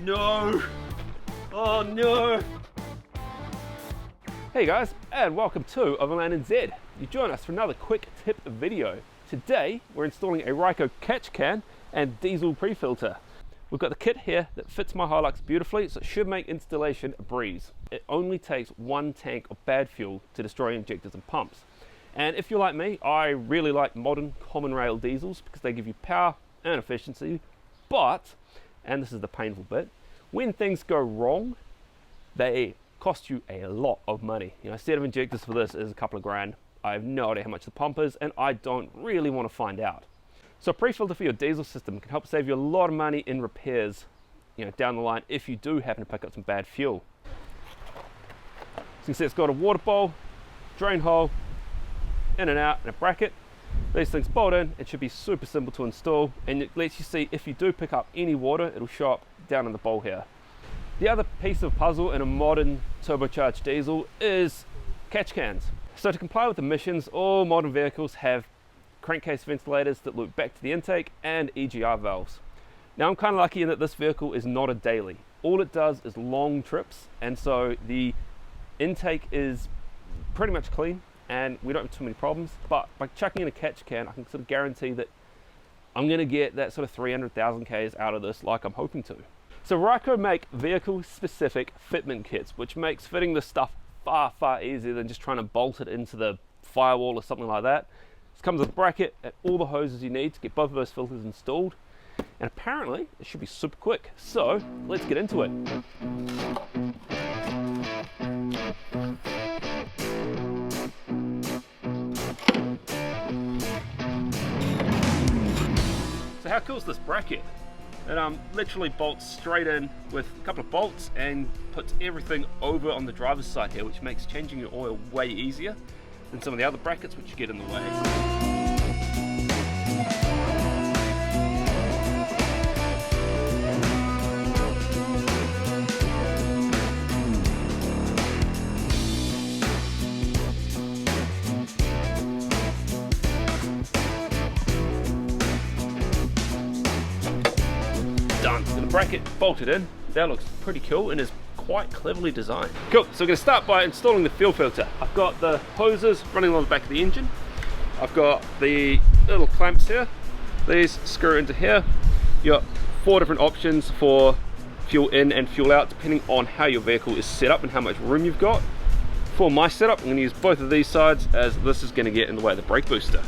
no! Oh no! Hey guys, and welcome to Overland and Z. You join us for another quick tip video. Today we're installing a Ryco catch can and diesel pre-filter. We've got the kit here that fits my Hilux beautifully, so it should make installation a breeze. It only takes one tank of bad fuel to destroy injectors and pumps. And if you're like me, I really like modern common rail diesels because they give you power and efficiency, but, and this is the painful bit, when things go wrong, they cost you a lot of money. You know, a set of injectors for this is a couple of grand. I have no idea how much the pump is, and I don't really want to find out. So a pre-filter for your diesel system can help save you a lot of money in repairs, you know, down the line if you do happen to pick up some bad fuel. So you can see it's got a water bowl, drain hole, in and out, and a bracket. These things bolt in. It should be super simple to install, and it lets you see if you do pick up any water, it'll show up down in the bowl here. The other piece of puzzle in a modern turbocharged diesel is catch cans. So to comply with emissions, all modern vehicles have crankcase ventilators that loop back to the intake and EGR valves. Now I'm kind of lucky in that this vehicle is not a daily. All it does is long trips, and so the intake is pretty much clean and we don't have too many problems. But by chucking in a catch can, I can sort of guarantee that I'm going to get that sort of 300,000 Ks out of this like I'm hoping to. So Ryco make vehicle specific fitment kits, which makes fitting this stuff far easier than just trying to bolt it into the firewall or something like that. This comes with a bracket and all the hoses you need to get both of those filters installed, and apparently it should be super quick. So let's get into it. So how cool is this bracket? It literally bolts straight in with a couple of bolts and puts everything over on the driver's side here, which makes changing your oil way easier than some of the other brackets which get in the way. Done. So the bracket bolted in. That looks pretty cool and is quite cleverly designed. Cool, so we're going to start by installing the fuel filter. I've got the hoses running along the back of the engine. I've got the little clamps here. These screw into here. You've got 4 different options for fuel in and fuel out depending on how your vehicle is set up and how much room you've got. For my setup, I'm going to use both of these sides as this is going to get in the way of the brake booster.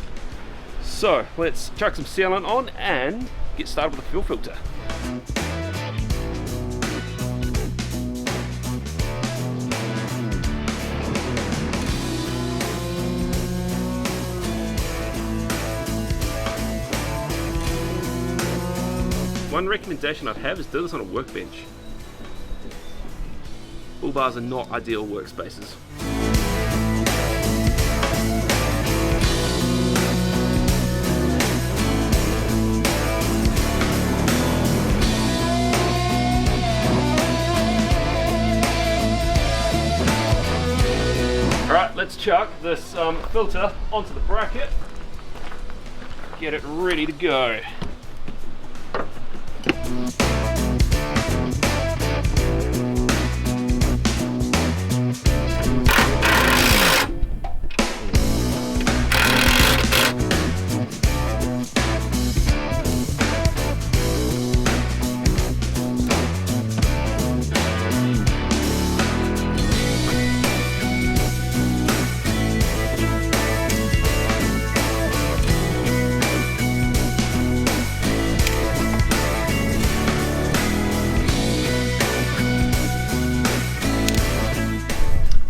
So let's chuck some sealant on and get started with the fuel filter. One recommendation I'd have is do this on a workbench. Bull bars are not ideal workspaces. Alright, let's chuck this filter onto the bracket. Get it ready to go.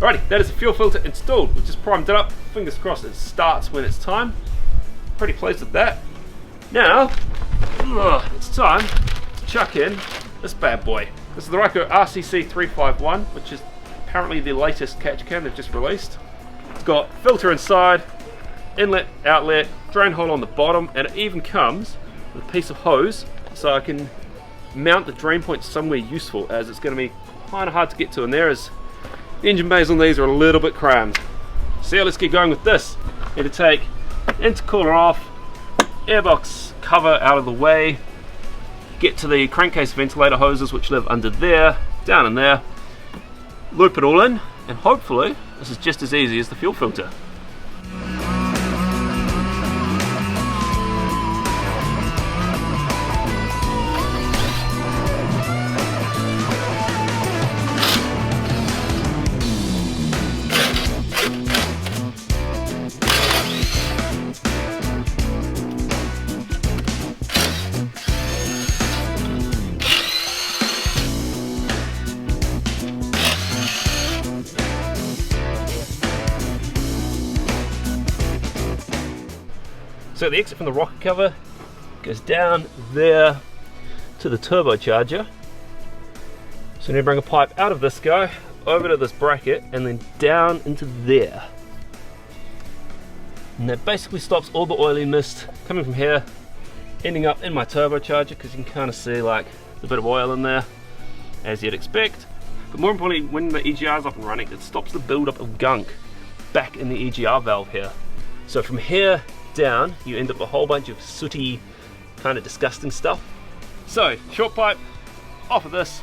Alrighty, that is the fuel filter installed. We just primed it up. Fingers crossed it starts when it's time. Pretty pleased with that. Now, it's time to chuck in this bad boy. This is the Ryco RCC 351, which is apparently the latest catch can they've just released. It's got filter inside, inlet, outlet, drain hole on the bottom, and it even comes with a piece of hose so I can mount the drain point somewhere useful, as it's going to be kind of hard to get to in there as the engine bays on these are a little bit crammed. So yeah, let's get going with this. Need to take intercooler off, airbox cover out of the way, get to the crankcase ventilator hoses which live under there, down in there, loop it all in, and hopefully this is just as easy as the fuel filter. So the exit from the rocker cover goes down there to the turbocharger. So we need to bring a pipe out of this guy, over to this bracket, and then down into there. And that basically stops all the oily mist coming from here, ending up in my turbocharger, because you can kind of see like a bit of oil in there, as you'd expect. But more importantly, when the EGR is up and running, it stops the buildup of gunk back in the EGR valve here. So from here down, you end up with a whole bunch of sooty, kind of disgusting stuff. So, short pipe off of this,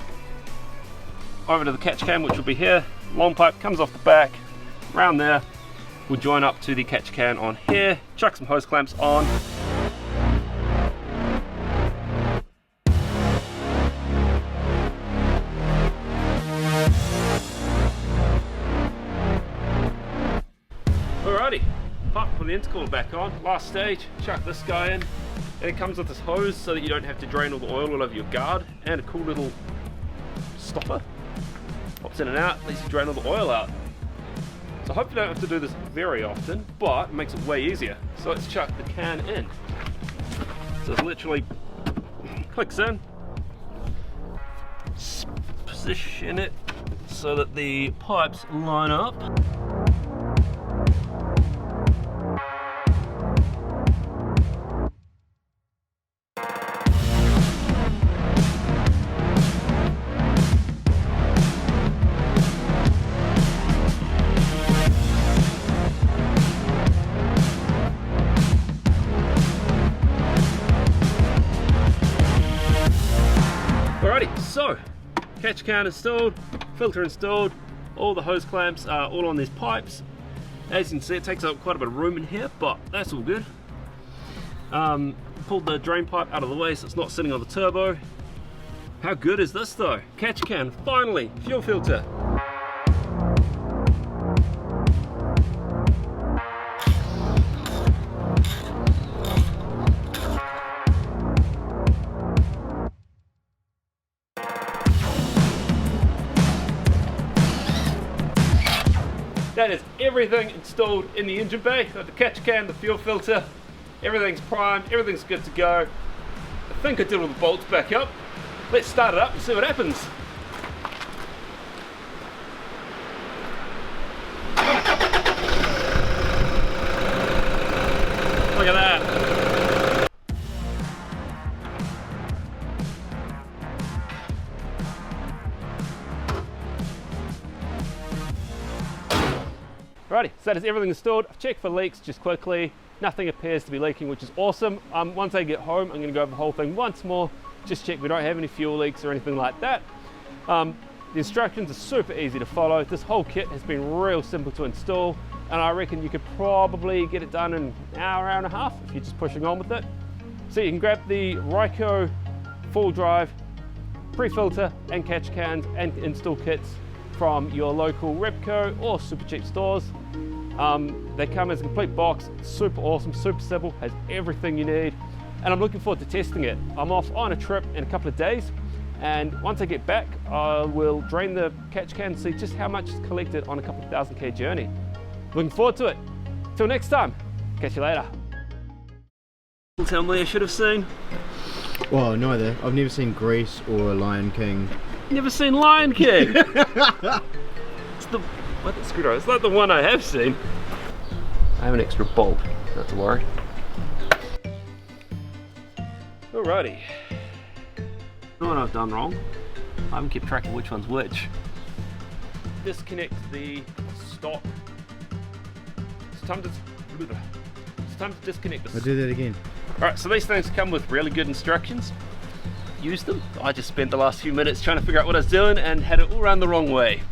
over to the catch can, which will be here. Long pipe comes off the back, around there. We'll join up to the catch can on here, chuck some hose clamps on. Alrighty. Put the intercooler back on. Last stage, chuck this guy in, and it comes with this hose so that you don't have to drain all the oil all over your guard, and a cool little stopper. Pops in and out, lets you drain all the oil out. So hopefully I don't have to do this very often, but it makes it way easier. So let's chuck the can in. So it literally clicks in, position it so that the pipes line up. So, catch can installed, filter installed, all the hose clamps are all on these pipes. As you can see, it takes up quite a bit of room in here, but that's all good. Pulled the drain pipe out of the way so it's not sitting on the turbo. How good is this though? Catch can, finally, fuel filter. That is everything installed in the engine bay. So the catch can, the fuel filter, everything's primed, everything's good to go. I think I did all the bolts back up. Let's start it up and see what happens. Look at that. Alrighty, so that is everything installed. I've checked for leaks just quickly. Nothing appears to be leaking, which is awesome. Once I get home, I'm going to go over the whole thing once more. Just check we don't have any fuel leaks or anything like that. The instructions are super easy to follow. This whole kit has been real simple to install, and I reckon you could probably get it done in an hour, hour and a half if you're just pushing on with it. So you can grab the Ryco full drive, pre-filter and catch cans and install kits from your local Repco or super cheap stores. They come as a complete box, super awesome, super simple, has everything you need, and I'm looking forward to testing it. I'm off on a trip in a couple of days, and once I get back I will drain the catch can and see just how much is collected on a couple of 1,000k journey. Looking forward to it. Till next time, catch you later. Tell me I should have seen. Well, neither. I've never seen Grease or Lion King. Never seen Lion King? It's the screwdriver. It's not the one I have seen. I have an extra bolt, not to worry. Alrighty. Know what I've done wrong? I haven't kept track of which one's which. Disconnect the stop. It's time to disconnect this. I'll do that again. Alright, so these things come with really good instructions. use them. I just spent the last few minutes trying to figure out what I was doing and had it all run the wrong way.